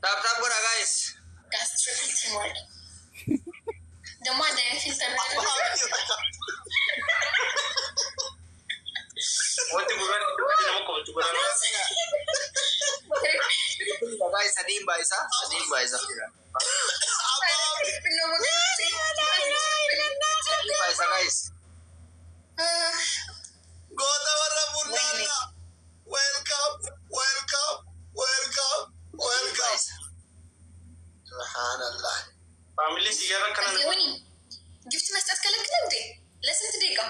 ታፕታፕ ጎዳ ጋይስ ጋስትሪክ ሲሞል ደግሞ አንድ አይነት ፊልተር ወጥ ጉራን ደግሞ ቆንጆ ጉራን ጋይስ ሰዲም ባይሳ guys. Gota warra bullana. Welcome. Subhanallah. Family siyara kana. Gift መስጠት ከለከለ እንዴ? ለስንት ደቂቃ?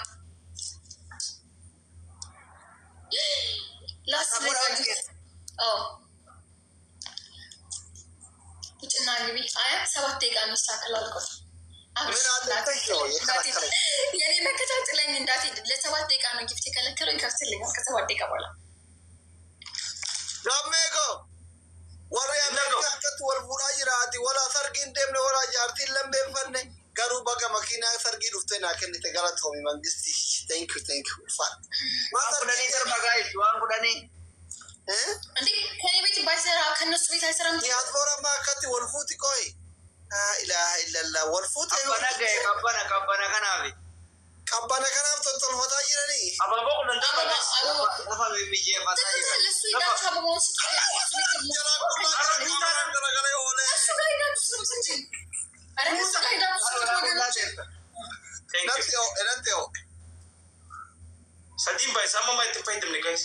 ውጭና ግቢ 7 ደቂቃ መስተካከል አልኩት። የኔ መከታተለኝ እንዳትሄድ ለ7 ደቂቃ ነው ጊፍት የከለከለው። ይከፍትልኛል ከ7 ደቂቃ በኋላ ዳሜጎ ወሪያ ለከት ወልቡራ ይራቲ ወላ ሰርጊን ደም ነው ወራ ጃርቲ ለምበፈነ ጋሩ በቃ መኪና ሰርጊ ዱፍተና ከን ተጋራት ኮሚ መንግስት ቴንክ ዩ ፋት ማሰለኝ ተርባጋይ ዋን ጉዳኔ እንዴ ከኔ ቤት ባይሰራ ከነሱ ቤት አይሰራም። ያትፎራ ማከት ወልፉት ቆይ ኢላሃ ኢላላ ወልፉት ቀበና ከናቢ ቀበና ከናብ ተጥል ፈታ ይረኒ አባቦ ለንዳ አባቦ በሚጄ ፈታ ይረኒ ለሱ ይዳቻ በሞስ Sadim by some moment to fight them, guys.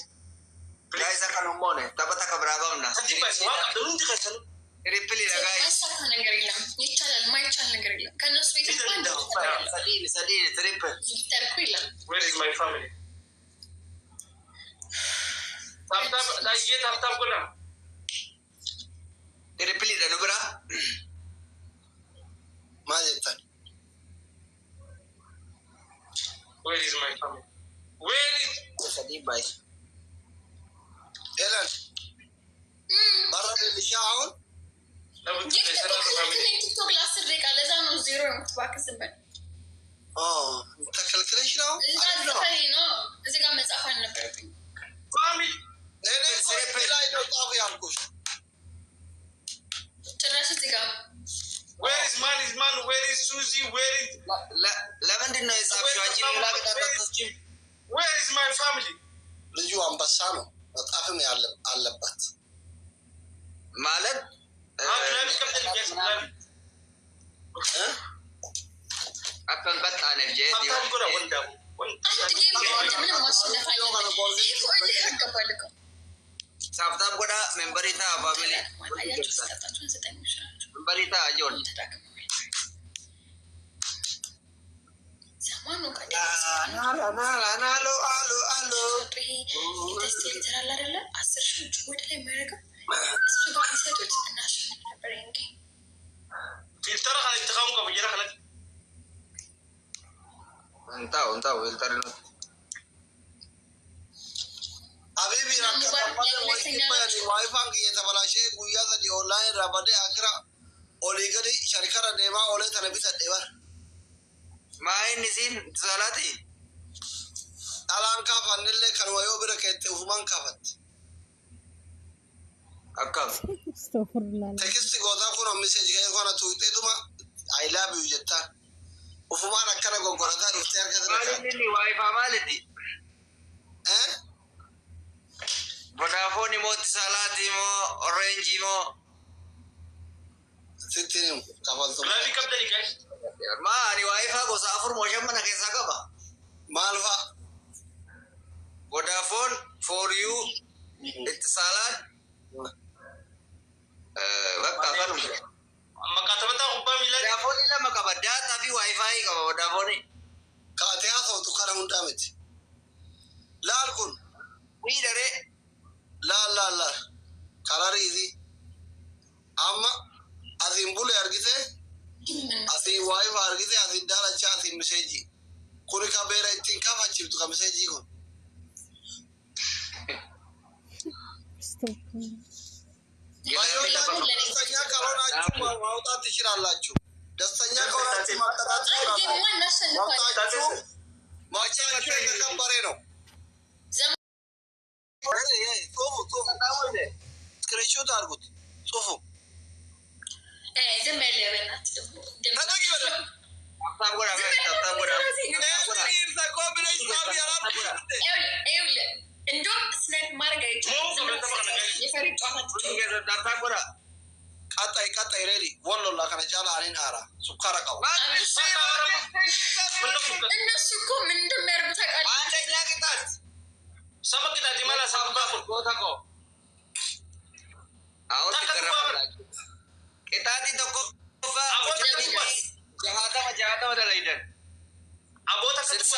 Guys, I can't money. Tabata Bragona. Sadim by one of the Lundicasan. Repeat, guys. You channel my channel. Can you speak to Sadim, triple. Where is my family? Tap. Repeat, Anubra. Majetan. Where is my family? Where is Sadim by Ellen? Barra de Shaun? TikTok last week, Alezano 0 back as a bed. Oh, calculation now? Is it a mess up on the baby? Family. I don't have Yankush. Where is man? Where is Susie? Where is Lavender? Where is my family? You ambassador, but after me, I'll let Mallet? Upon but I Sabta Buddha, Memberita, family. Memberita, John. Entah, filter. Abibi wifi ki tabalashe guya da online rabade akra oligari sharikara dema ole tanabita dewa mai nisin salati alan ka fanille kanwayo birakete ufuman kafat akam astaghfirullah text goda kuno message ga kona tuite duma I love you jetta ufuman akara gogorata rufter kadra ni wifi malidi Vodafone mo salati mo orange mo sitin kapal to labi kab dari guys ma ni wifi ko safur mo shamma na kaisa ka ba malfa Vodafone for you ittisalat wakka kanu makataba ubba mila Vodafone la makabada tapi wifi ka Vodafone ka te aso to kara undamit lal kun wi dare la karar izi amma azimbule argite asi wifi argite asi dala chat message kuri ka bera itin ka fachi tu ka message ko dastanya kalona chuma wauta tishiralachu dastanya kalona matata tishiralachu macha ka kambareno Screenshot argut. Sofu. ዝም በል በእናትህ ደግሞ እንደውም ስናይፕ ማድረግ ቀጣይ ሬዲ ወሎላ ከነጫላ አኔን አራ ሱካራ ቀው እነሱ እኮ ምን እንደሚያደርጉ ታውቃለህ? አንደኛ ቅጣት ሰማ ቅጣት ይመላ ሳባ ቦታ ቆ አሁን ተቀረፈላችሁ ቅጣት ተቆፋ ጃሃታ ወደ ላይደን አቦታ ስልሳ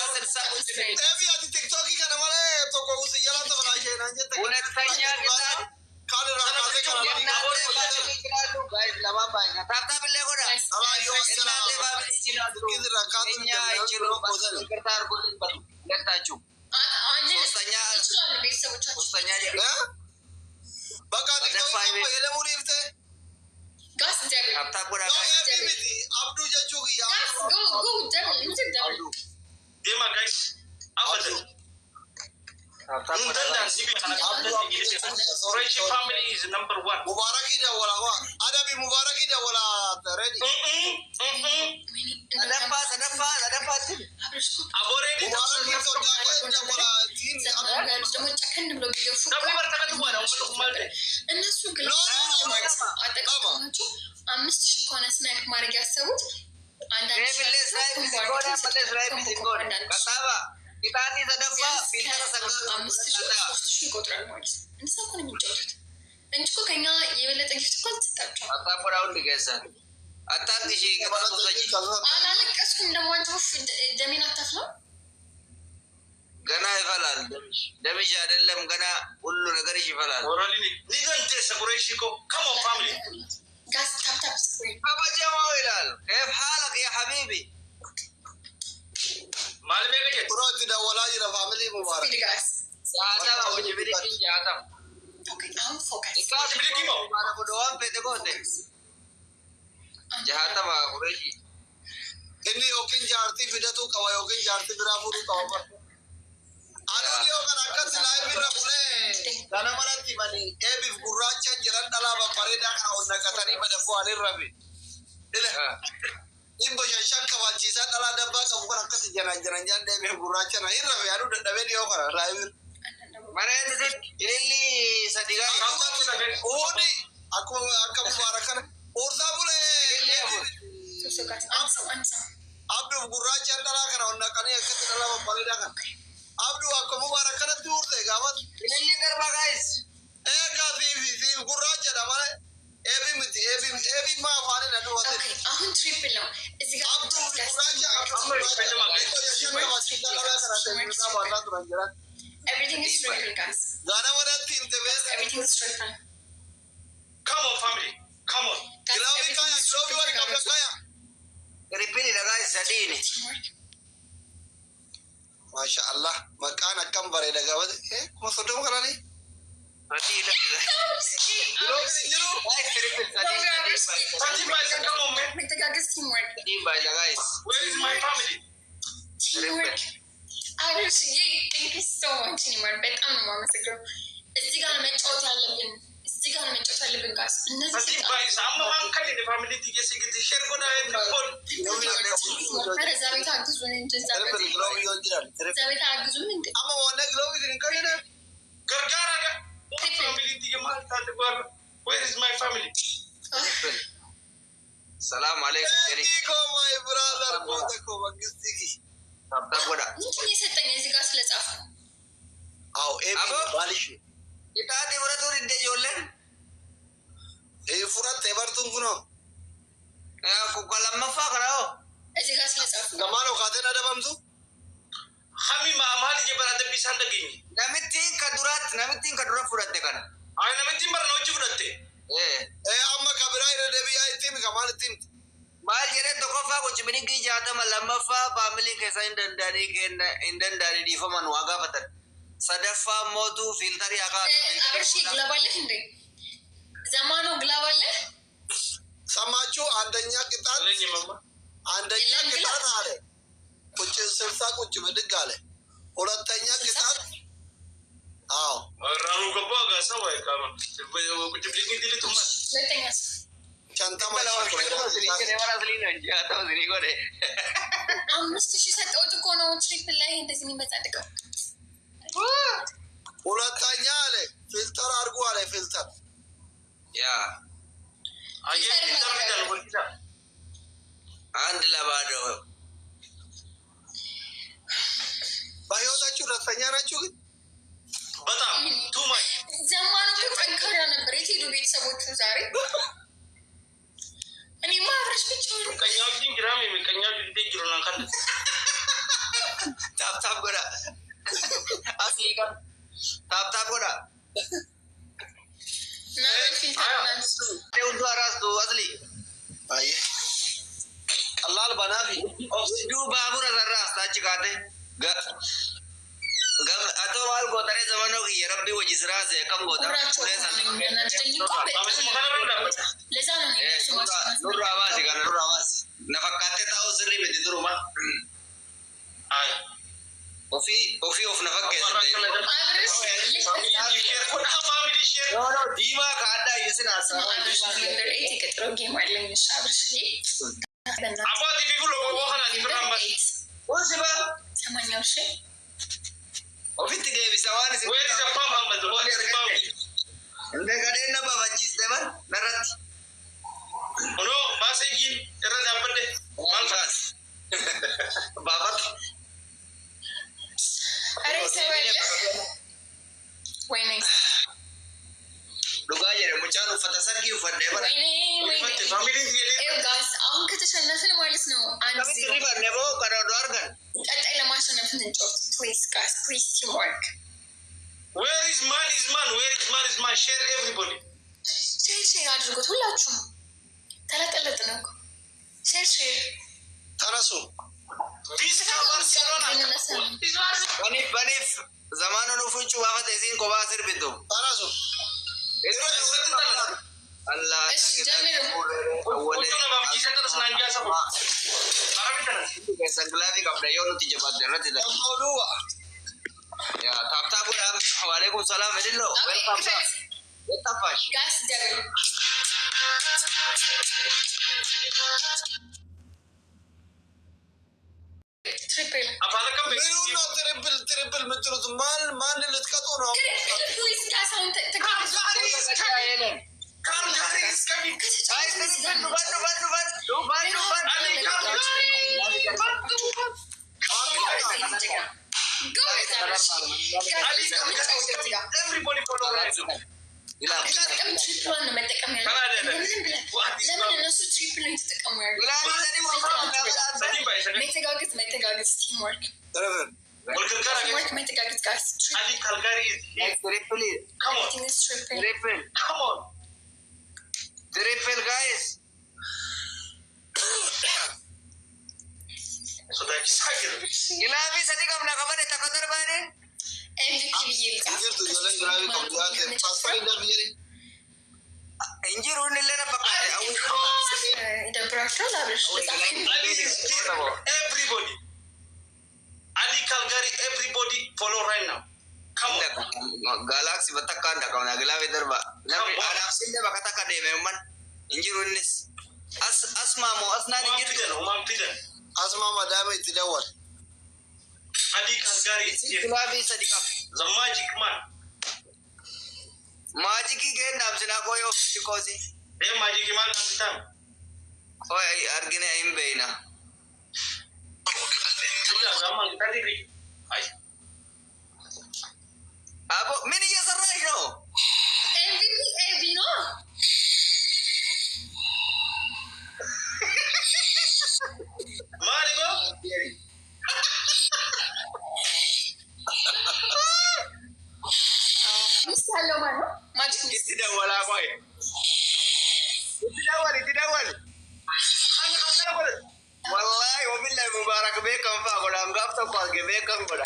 ኤቢያቲ ቲክቶክ ከነማለ ተቆውስ ይያላ ተበላሸ ናንጀ ሁለተኛ ቅጣት ካለራ ካለ ጋይስ ለማባይ ታታ ብለ ጎዳ አባዮ ሰላም ለባብሲና ከኛ አይችሉ ቅርታር ኩልን ለታችሁ ሶስተኛ ሶስተኛ በቃ ቲክቶክ የለሙሪ ፍተ ጋስ ደብ ታታ ጎዳ አብዱ ጀቹጊ ጋስ ጎ ደብ ይዘዳሉ ዴማ ጋይስ አበደ family is number 1 mubaraki dawala wa adabi mubaraki dawala ready sadafa abore di dawala team ደግሞ ጨከን ብሎ ቢገፉ እነሱ ግን አጠቃቀማቸው 5000 ከሆነ ስናይፕ ማድረግ ያሰቡት አንዳንድ Kita ሰደፋ ፊልተር ሰቀቀ 5000 ይቆጥራል ማለት ነው። እንደዛ እኮ ነው የሚጫወቱት እንጂ እኮ ከኛ የበለጠ ጊፍት እኮ አልተሰጣቸውም። አታቆራው ልገዛል አታንግሺ ከማሰሰጂ አላለቀስኩም። ደግሞ አንተ ደሜን አታፍለው ገና ይፈላል ደምሽ አይደለም ገና ሁሉ ነገርሽ ይፈላል። ኦራሊ ኒገንቴ ሰብሬሽኮ ካም ኦን ፋሚሊ ጋስ ታፕታፕ ስክሪን አባጃማው ይላል كيف حالك يا حبيبي मालूम है कि पुरोहित दवाला जी फैमिली मुबारक ज्यादा मुझे भी नहीं ज्यादा ओके हम फोकस इसका बिल्ली की मो हमारा बुढ़वा पे देखो दे ज्यादा बाबूजी इन्हीं ओकिन जारती फिर तो कवाई ओकिन जारती बिरा पूरी कवर आलूलियों का नक्कत सिलाई बिरा पूरे दाना मराठी बनी ये भी गुर्राचा जलन डाला बापरे डाका और नक्कतनी बने फुआने रवि इले Imbo shashan kawanchisa dala dabba ka bukan akkas jalan-jalan jande be buracha na irra be aru daddabe dio kara live mare dit illi sadiga odi aku mubarakan urda bule susukas ansa abdu buracha dala kana onna kane akkas dala balida kan abdu aku mubarakan turte gamat illi darba guys ka fi buracha da mare ኤቢ ማፋኔ ነው ወደ አሁን ትሪፕል ነው እዚህ ጋር አብዱ ራጃ everything is triple guys ጋና ወደ ቲም ደበስ everything is triple come on family come on ግላዊ ካያ ሪፒል ለጋይ ሰዲኒ ማሻአላህ መቃን አከም በሬ ደጋወት ኮሶደም ከራኒ Adila. You guys, come on, man. teamwork. Guys, where is my family? Teamwork. Thank you so much, teamwork. Bet I'm a mama girl. It's gonna make all the living. It's gonna make all the living guys. I'm not kind of family to get to share what I am for. I'm a one glove in Canada. Gargara. Where is my family? Salam alaikum. Iko my brother. Kotako magistiki. Tabta goda. Mungkin ni setengah ni sekarang selesai. Aw, balish. Kita di mana tu rindu jolen? Furat tebar tungguno. Aku kalau mafa kerao. Sekarang selesai. Gamano kata nada bamsu? Kami mahal je berada pisan lagi ni. Namitin kadurat furat dekan. Ay namitin bar noci furatte. Amma kabira ira debi ay tim kamal tim. Mal jere to ko fa ko chimini ki jata malamba fa family ke sa indan dari di fa man waga patat. Sadafa motu filter ya ka. Abershi global hindi. Zamano global. Samachu andanya kita. Andanya kita ada. कुछ सिरसा कुछ बदल गाले और तैयार के साथ आओ रानू का बागा सब है काम वो कुछ बिल्कुल दिल्ली तुम लेते हैं شنطة አምስት ሺህ ሰጠሁት እኮ ነው ትሪፕል ላይ እንደዚህ የሚመጻደቀው። ሁለተኛ አለ ፊልተር አድርጎ አለ ፊልተር ያ አንድ ለባዶ በህይወታችሁ ደስተኛ ናችሁ? ግን በጣም ቱማይ ዘማኑ ጠንካራ ነበር። የት ሄዱ ቤተሰቦቹ ዛሬ? እኔ ማብረሽ ብቻ ነው ቀኛው ግራም የሚቀኛው ዲግሩና ካለ ታፕታፕ ጎዳ አስሊጋ ታፕታፕ ጎዳ ፊልተር አራስ ዱ አስሊ አይ ቀላል ባናፊ ኦክሲዱ ባቡር አራስ ታች ካቴ ገም አቶ ማል ጎተሬ ዘመኖ የረቢ ወጂ ስራ ዘ ከም ጎተራ ለዛ ነው ኑር አባሲ ጋር ኑር አባሲ ነፈካቴ ታው ስሪ በድሩማ አይ ኦፊ ኦፍ ነፈከ ኖ ዲማ ካዳ ይስና ሰው አባቲ ቢብሎ ወሆና ዲፍራም ወስባ ሰማኛው እሺ ኦፊት ገቢ ሰዋን ወይ ዘፋ ማመድ ወይ ዘፋው እንደ ገደና ባባቺስ ደባ ነረት ሆኖ ባሰይን ተረዳበደ ማልፋስ ባባት አሬ ሰዋለ ወይኔ ሉጋ የረ ሙጫኑ ፈተሰርጊ ፈደ ባረ ወይኔ ፋሚሊ ይሄ ጋስ አሁን ከተሸነፍን ማለት ነው አንድ ሪቨር ነቦ ቀረዶ አርገን ቀጣይ ለማሸነፍ እንጫወት ፕሊዝ ጋስ ፕሊዝ ቲምወርክ where is man share everybody ሼር አድርጉት ሁላችሁም ተለጠለጥ ነው ሼር ተነሱ ዲስካ ባርሴሎና በኔፍ ዘማኑ ነው ፍንጩ ባፈተ እዚህን ኮባ ስር ቤቱ ተነሱ አላህ ሰግላቪ ቀብዳየው ነው ትጀባደረት ያ ታፕታፕ ወአለይኩም ሰላም እድሎ ዌልካም ወጣፋሽ ጋስ ደብል ትሪፕል አፋለከም ቢሉ ትሪፕል ምትሩት ማን ልትቀጡ ነው? ፕሊዝ ጋስ አሁን መተጋገዝ ቲምወርክ መተጋገዝ ጋስ Triple guys. So that's cycle. Ilabi sadi kam na kabade takadar bane. MVP yilka. Injir tu jalan gravi kam jaate pasal inda biyari. Injir unne lena pakate. Ida brasha labrish. Everybody. Ali Calgary everybody follow right now. Come on. Galaxy batakan da kauna glavi darba. Nabi adapsin da bakata ka de memman. Injirunis. Asma mo asna injir umam pidan. Asma madame tidawal. Ali Calgary glavi sadika. The magic man. Magic ke naam sina koyo tikosi. De magic man namtam. Oi argine imbeina. Sudah zaman tadi ri. Hai. Abo mini ya sarai no. MVP no. Mari go. Misalo mano. Magic Tidak wala koy. Tidak wal. Wallahi wabillahi mubarak be kan fa goda ngap to ko ge be kan goda.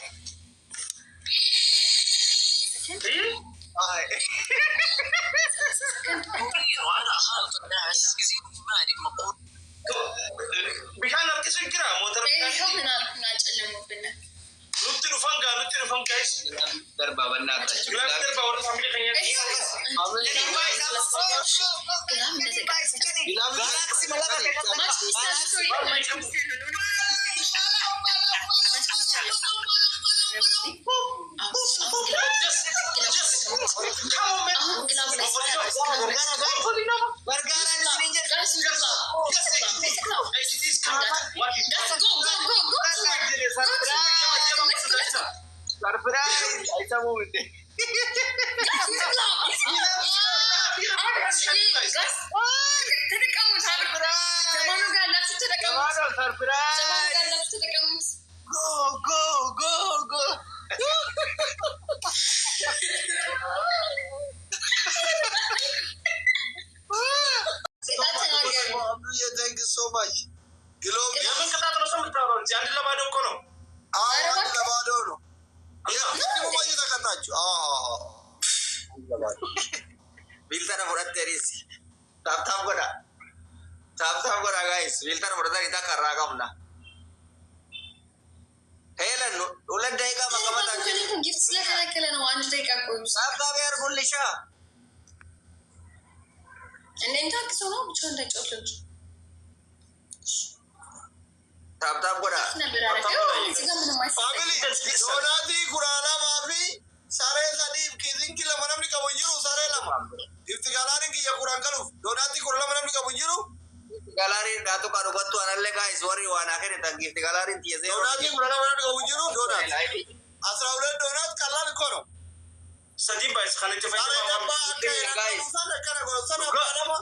بكان أركز الكرام موتر. هنا ناجلموبنا. نتلو فانكا إيش. دربا بناتا. دربا ورا فاميلي خير. Thank you so much. Biltana fudhatte erisi. Taaptaaf godha guys. Biltana fudhatan isaa karraa qabna. Heelan ulan daqiiqaa maqamatan jedhu. Gift ስለተከለከለ ነው። አንድ ደቂቃ ቆዩ። ታብታብ ያርጉልሻ። እንዴት ታክሶ ነው ብቻ እንዳይጮልልሽ። ታብታብ godha. Family doonati kurana maafi saree sadiif kiisinki lama namni qabu jiru saree lama. Ifti galaarin kiyya kuran kaluuf doonati kura lama namni qabu jiru. Galaarin daatu kanu battu anallee guys warri waan akene tan ifti galaarin tiyese. Doonati kura lama namni qabu jiru doonati. Asra ulen doonat kallan kono. Sadi bais khalite fa guys. Sana kana go sana lama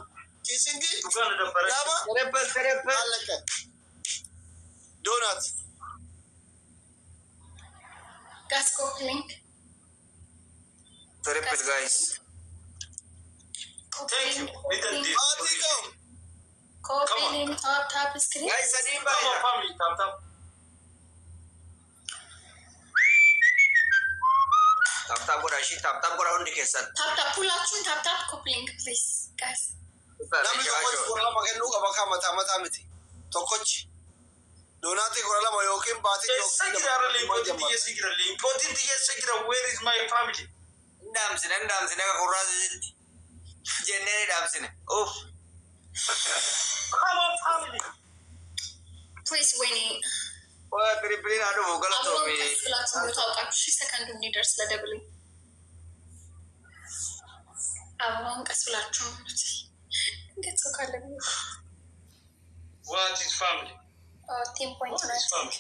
kiisinki. Tukana dabbara. Lama terepe alaka. Donut. Gas cooking. Triple guys. Thank you. Copying top screen. Guys, sadi ba? Come on, family. Tap. Tap godha hundi keessan. Tap pullachuun tap copying please guys. Namni tokkochi kura lama kennuu qaba kan mataa miti. Tokkochi. Donati kura lama yookiin baatii Where is my family? Ndaamsine ka kurraasitti. Jennee dhaamsine. Oof. Come on, family. Please Winnie. Waa triple na dhufu galatoomi. Abang tahu second leaders la double. Abang kasulachu. Get so called. What is family? Team point. What is family?